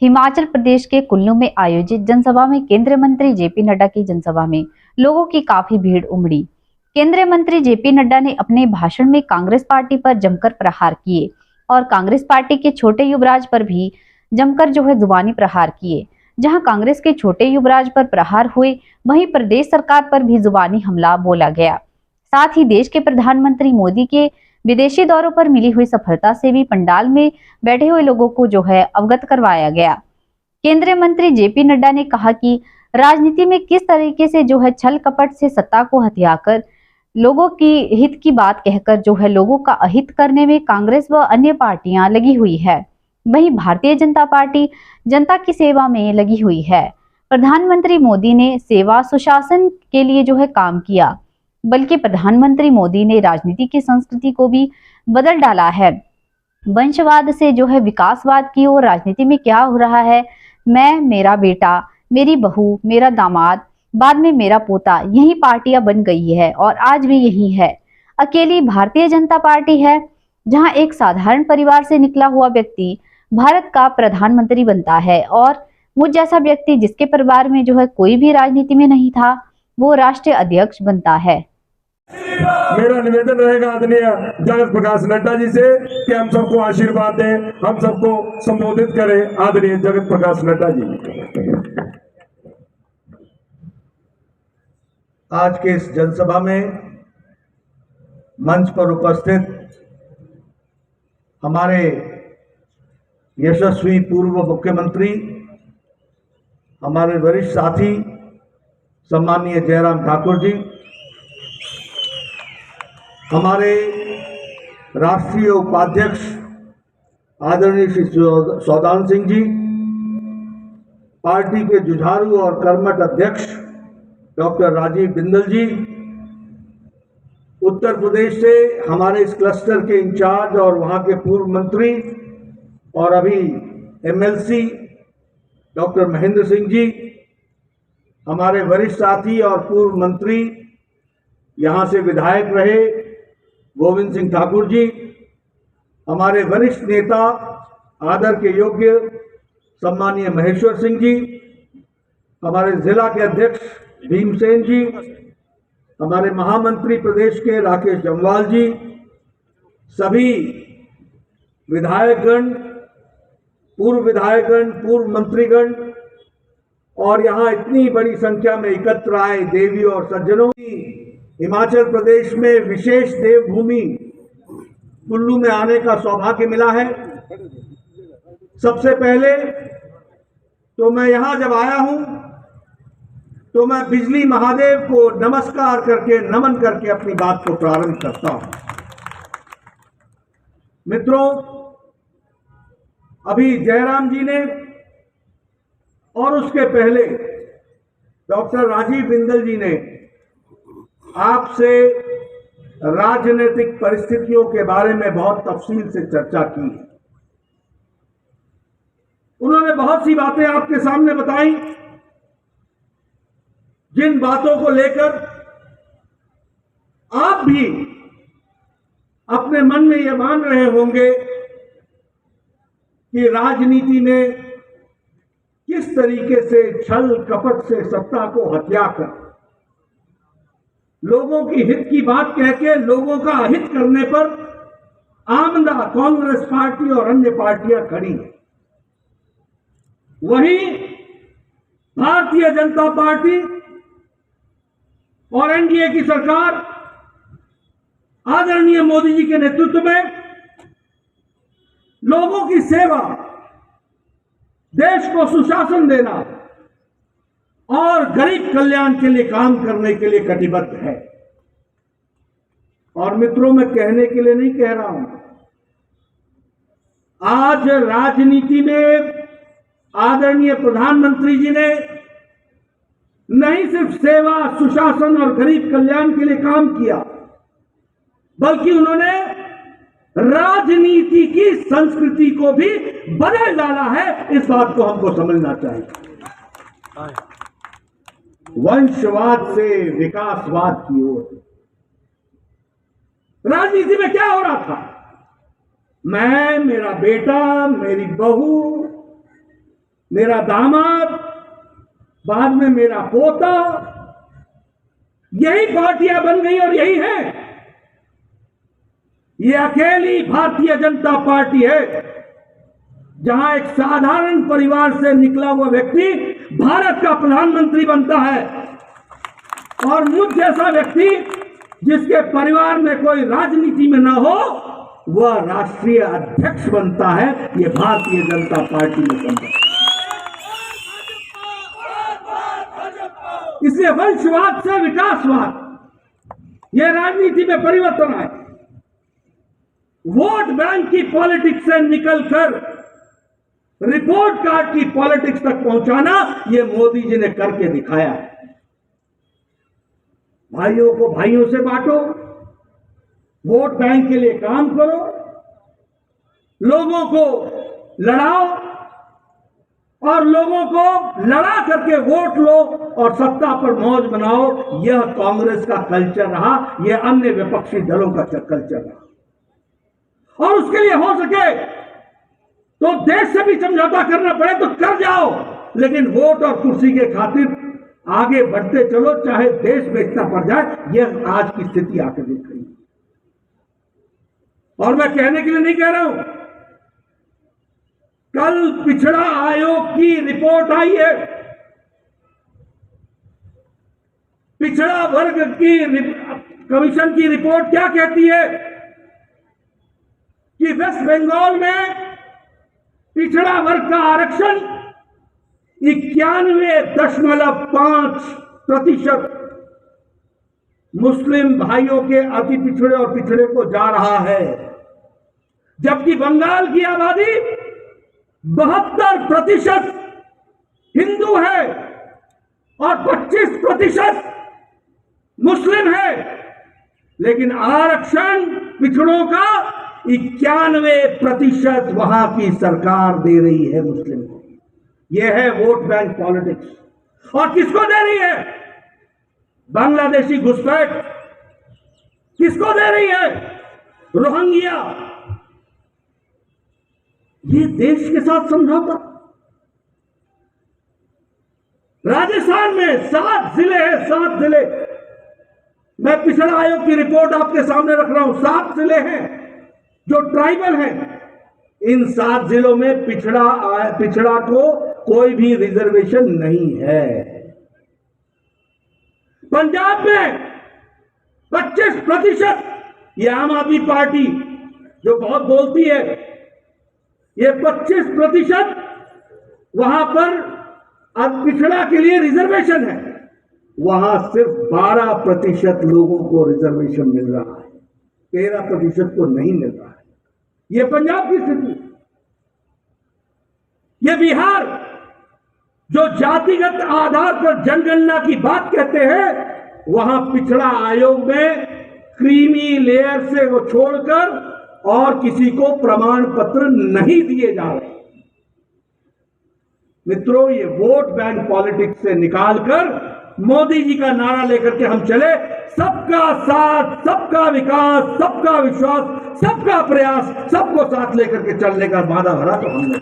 हिमाचल प्रदेश के कुल्लू में आयोजित जनसभा में केंद्रीय मंत्री जेपी नड्डा की जनसभा में लोगों की काफी भीड़ उमड़ी। केंद्रीय मंत्री जेपी नड्डा ने अपने भाषण में कांग्रेस पार्टी पर जमकर प्रहार किए और कांग्रेस पार्टी के छोटे युवराज पर भी जमकर जुबानी प्रहार किए। जहां कांग्रेस के छोटे युवराज पर प्रहार हुए, वहीं प्रदेश सरकार पर भी जुबानी हमला बोला गया। साथ ही देश के प्रधानमंत्री मोदी के विदेशी दौरों पर मिली हुई सफलता से भी पंडाल में बैठे हुए लोगों को अवगत करवाया गया। केंद्रीय मंत्री जेपी नड्डा ने कहा कि राजनीति में किस तरीके से छल कपट से सत्ता को हथियाकर लोगों की हित की बात कहकर लोगों का अहित करने में कांग्रेस व अन्य पार्टियां लगी हुई है। वहीं भारतीय जनता पार्टी जनता की सेवा में लगी हुई है। प्रधानमंत्री मोदी ने सेवा सुशासन के लिए काम किया, बल्कि प्रधानमंत्री मोदी ने राजनीति की संस्कृति को भी बदल डाला है। वंशवाद से विकासवाद की ओर राजनीति में क्या हो रहा है, मैं, मेरा बेटा, मेरी बहू, मेरा दामाद, बाद में मेरा पोता, यही पार्टियां बन गई है और आज भी यही है। अकेली भारतीय जनता पार्टी है जहां एक साधारण परिवार से निकला हुआ व्यक्ति भारत का प्रधानमंत्री बनता है और मुझ जैसा व्यक्ति जिसके परिवार में कोई भी राजनीति में नहीं था, वो राष्ट्रीय अध्यक्ष बनता है। मेरा निवेदन रहेगा आदरणीय जगत प्रकाश नड्डा जी से कि हम सबको आशीर्वाद दें, हम सबको संबोधित करें। आदरणीय जगत प्रकाश नड्डा जी। आज के इस जनसभा में मंच पर उपस्थित हमारे यशस्वी पूर्व मुख्यमंत्री, हमारे वरिष्ठ साथी सम्माननीय जयराम ठाकुर जी, हमारे राष्ट्रीय उपाध्यक्ष आदरणीय श्री सौदान सिंह जी, पार्टी के जुझारू और कर्मठ अध्यक्ष डॉक्टर राजीव बिंदल जी, उत्तर प्रदेश से हमारे इस क्लस्टर के इंचार्ज और वहां के पूर्व मंत्री और अभी एमएलसी डॉक्टर महेंद्र सिंह जी, हमारे वरिष्ठ साथी और पूर्व मंत्री, यहां से विधायक रहे गोविंद सिंह ठाकुर जी, हमारे वरिष्ठ नेता आदर के योग्य सम्मानीय महेश्वर सिंह जी, हमारे जिला के अध्यक्ष भीमसेन जी, हमारे महामंत्री प्रदेश के राकेश जम्वाल जी, सभी विधायकगण, पूर्व विधायकगण, पूर्व मंत्रीगण और यहाँ इतनी बड़ी संख्या में एकत्र आए देवी और सज्जनों की हिमाचल प्रदेश में विशेष देवभूमि कुल्लू में आने का सौभाग्य मिला है। सबसे पहले तो मैं यहाँ जब आया हूँ तो मैं बिजली महादेव को नमस्कार करके, नमन करके अपनी बात को प्रारंभ करता हूँ। मित्रों, अभी जयराम जी ने और उसके पहले डॉक्टर राजीव बिंदल जी ने आपसे राजनीतिक परिस्थितियों के बारे में बहुत तफसील से चर्चा की है। उन्होंने बहुत सी बातें आपके सामने बताई, जिन बातों को लेकर आप भी अपने मन में यह मान रहे होंगे कि राजनीति में किस तरीके से छल कपट से सत्ता को हथियाकर लोगों की हित की बात कह के लोगों का अहित करने पर आमदा कांग्रेस पार्टी और अन्य पार्टियां खड़ी हैं। वहीं भारतीय जनता पार्टी और एनडीए की सरकार आदरणीय मोदी जी के नेतृत्व में लोगों की सेवा, देश को सुशासन देना और गरीब कल्याण के लिए काम करने के लिए कटिबद्ध है। और मित्रों, मैं कहने के लिए नहीं कह रहा हूं, आज राजनीति में आदरणीय प्रधानमंत्री जी ने नहीं सिर्फ सेवा, सुशासन और गरीब कल्याण के लिए काम किया, बल्कि उन्होंने राजनीति की संस्कृति को भी बदल डाला है। इस बात को हमको समझना चाहिए। वंशवाद से विकासवाद की ओर राजनीति में क्या हो रहा था? मैं, मेरा बेटा, मेरी बहू, मेरा दामाद, बाद में मेरा पोता, यही पार्टियां बन गई और यही है। ये अकेली भारतीय जनता पार्टी है जहां एक साधारण परिवार से निकला हुआ व्यक्ति भारत का प्रधानमंत्री बनता है, और मुझ जैसा व्यक्ति जिसके परिवार में कोई राजनीति में ना हो, वह राष्ट्रीय अध्यक्ष बनता है। ये भारतीय जनता पार्टी में संभव है। इसलिए वंशवाद से विकासवाद, यह राजनीति में परिवर्तन आए। वोट बैंक की पॉलिटिक्स से निकलकर रिपोर्ट कार्ड की पॉलिटिक्स तक पहुंचाना, यह मोदी जी ने करके दिखाया है। भाइयों को भाइयों से बांटो, वोट बैंक के लिए काम करो, लोगों को लड़ाओ और लोगों को लड़ा करके वोट लो और सत्ता पर मौज बनाओ। यह कांग्रेस का कल्चर रहा, यह अन्य विपक्षी दलों का कल्चर रहा। और उसके लिए हो सके तो देश से भी समझौता करना पड़े तो कर जाओ, लेकिन वोट और कुर्सी के खातिर आगे बढ़ते चलो, चाहे देश बेचना पड़ जाए। यह आज की स्थिति आकर दिख रही है। और मैं कहने के लिए नहीं कह रहा हूं, कल पिछड़ा आयोग की रिपोर्ट आई है। पिछड़ा वर्ग की कमीशन की रिपोर्ट क्या कहती है कि वेस्ट बंगाल में पिछड़ा वर्ग का आरक्षण 91.5% मुस्लिम भाइयों के अति पिछड़े और पिछड़े को जा रहा है, जबकि बंगाल की आबादी 72% हिंदू है और 25% मुस्लिम है। लेकिन आरक्षण पिछड़ों का 91% वहां की सरकार दे रही है मुस्लिम को। यह है वोट बैंक पॉलिटिक्स। और किसको दे रही है? बांग्लादेशी घुसपैठ किसको दे रही है? रोहिंग्या। ये देश के साथ समझौता। राजस्थान में 7 जिले हैं, 7 जिले। मैं पिछड़ा आयोग की रिपोर्ट आपके सामने रख रहा हूं। 7 जिले हैं जो ट्राइबल हैं। इन 7 जिलों में पिछड़ा को कोई भी रिजर्वेशन नहीं है। पंजाब में 25%, ये आम आदमी पार्टी जो बहुत बोलती है, ये 25% वहां पर अब पिछड़ा के लिए रिजर्वेशन है। वहां सिर्फ 12% लोगों को रिजर्वेशन मिल रहा है, 13% को नहीं मिल रहा है। ये पंजाब की स्थिति। ये बिहार जो जातिगत आधार पर जनगणना की बात कहते हैं, वहां पिछड़ा आयोग में क्रीमी लेयर से वो छोड़कर और किसी को प्रमाण पत्र नहीं दिए जा रहे। मित्रों, ये वोट बैंक पॉलिटिक्स से निकालकर मोदी जी का नारा लेकर के हम चले, सबका साथ, सबका विकास, सबका विश्वास, सबका प्रयास, सबको साथ लेकर के चलने का वादा भरा तो हमने